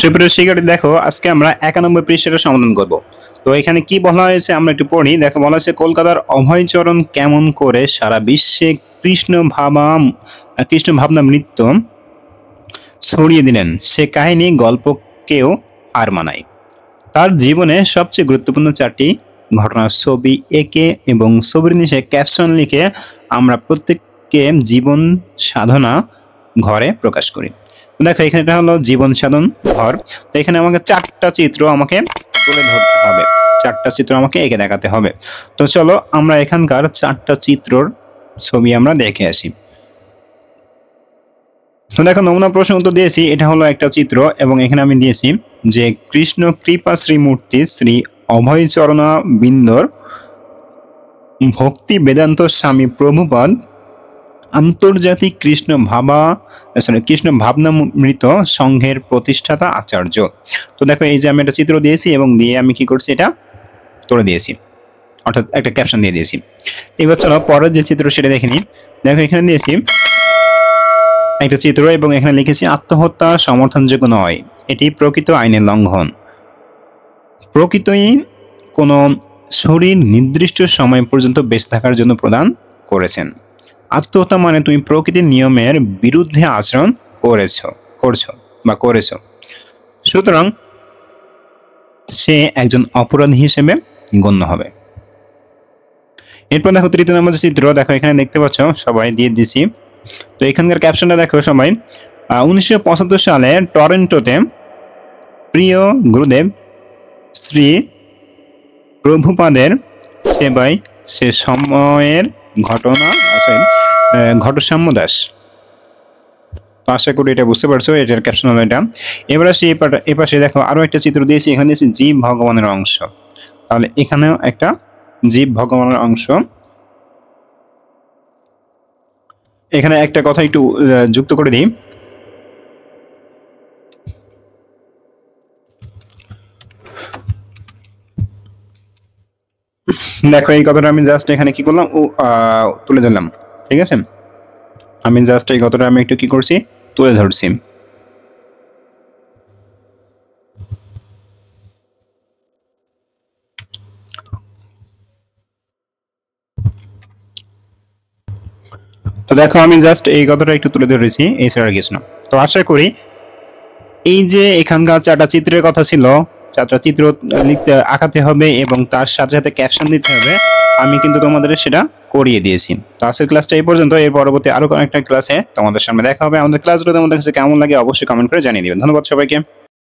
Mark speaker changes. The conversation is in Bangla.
Speaker 1: সুপ্রিয় শিক্ষার্থী দেখো, আজকে আমরা 91 পৃষ্ঠার সমাধান করব। তো এখানে কি বলা হয়েছে আমরা একটু পড়ি। দেখো, বলা হয়েছে কলকাতার অভয়চরণ কেমন করে সারা বিশ্বে কৃষ্ণ ভাবনা নৃত্য ছড়িয়ে দিলেন, সে কাহিনী গল্পকেও হার মানায়। তার জীবনে সবচেয়ে গুরুত্বপূর্ণ 4টি ঘটনার ছবি এঁকে এবং ছবির নিচে ক্যাপশন লিখে আমরা প্রত্যেককে জীবন সাধনা ঘরে প্রকাশ করি। দেখো, এখানে এটা হলো জীবন সাধন ঘর। তো এখানে আমাকে 4টা চিত্র আমাকে তুলে ধরতে হবে, 4টা চিত্র আমাকে এঁকে দেখাতে হবে। তো চলো আমরা এখানকার 4টা চিত্রর ছবি আমরা দেখে আসি। তো দেখো, নমুনা প্রশ্ন উত্তর দিয়েছি, এটা হলো একটা চিত্র এবং এখানে আমি দিয়েছি যে কৃষ্ণ কৃপা শ্রীমূর্তি শ্রী অভয়চরণা বিন্দর ভক্তি বেদান্ত স্বামী প্রভুপাদ আন্তর্জাতিক কৃষ্ণ ভাবনামৃত সংঘের প্রতিষ্ঠাতা আচার্য। তো দেখো, এই যে আমি একটা চিত্র দিয়েছি এবং দিয়ে আমি কি করছি, এটা তুলে দিয়েছি, অর্থাৎ একটা ক্যাপশন দিয়ে দিয়েছি। এবার চলো পরের যে চিত্র সেটা দেখে নিই। দেখো, এখানে দিয়েছি একটা চিত্র এবং এখানে লিখেছি আত্মহত্যা সমর্থনযোগ্য নয়, এটি প্রকৃত আইনের লঙ্ঘন। প্রকৃতই কোন শরীর নির্দিষ্ট সময় পর্যন্ত বেঁচে থাকার জন্য প্রদান করেছেন। আত্মহত্যা মানে তুমি প্রকৃতির নিয়মের বিরুদ্ধে আচরণ করেছো। সুতরাং সে একজন অপরাধী হিসেবে গণ্য হবে। এরপর দেখো, তৃতীয় নম্বর চিত্র। দেখো, এখানে দেখতে পাচ্ছ সবাই দিয়ে দিছি। তো এখানকার ক্যাপশনটা দেখো সবাই। 1975 সালে টরন্টোতে প্রিয় গুরুদেব শ্রী প্রভুপাদের সেবায় সে সময়ের ঘটসাম্য দাস। তো আশা করি এটা বুঝতে পারছো, এটার ক্যাপশন হলো এটা। এবার আসি এপাশে। দেখো, আরো একটা চিত্র দিয়েছি, এখানে দিয়েছি জীব ভগবানের অংশ। তাহলে এখানেও একটা জীব ভগবানের অংশ। এখানে একটা কথা একটু যুক্ত করে দিই। দেখো, এই কথাটা আমি জাস্ট এখানে কি করলাম, তুলে ধরলাম। ঠিক আছে, আমি জাস্ট এই কথাটা আমি একটু কি করছি, তুলে ধরছি। তো দেখো, আমি জাস্ট এই কথাটা একটু তুলে ধরেছি, এছাড়া কিছু না। তো আশা করি এই যে এখানকার 4টা চিত্রের কথা ছিল, 4টা চিত্র আঁকাতে হবে এবং তার সাথে সাথে ক্যাপশন দিতে হবে, আমি কিন্তু তোমাদের সেটা করিয়ে দিয়েছি। তো আজকের ক্লাসটা এই পর্যন্ত। এর পরবর্তী আরো একটা ক্লাসে তোমাদের সামনে দেখা হবে। আমাদের ক্লাসগুলো তোমাদের কাছে কেমন লাগে অবশ্যই কমেন্ট করে জানিয়ে দিবেন। ধন্যবাদ সবাইকে।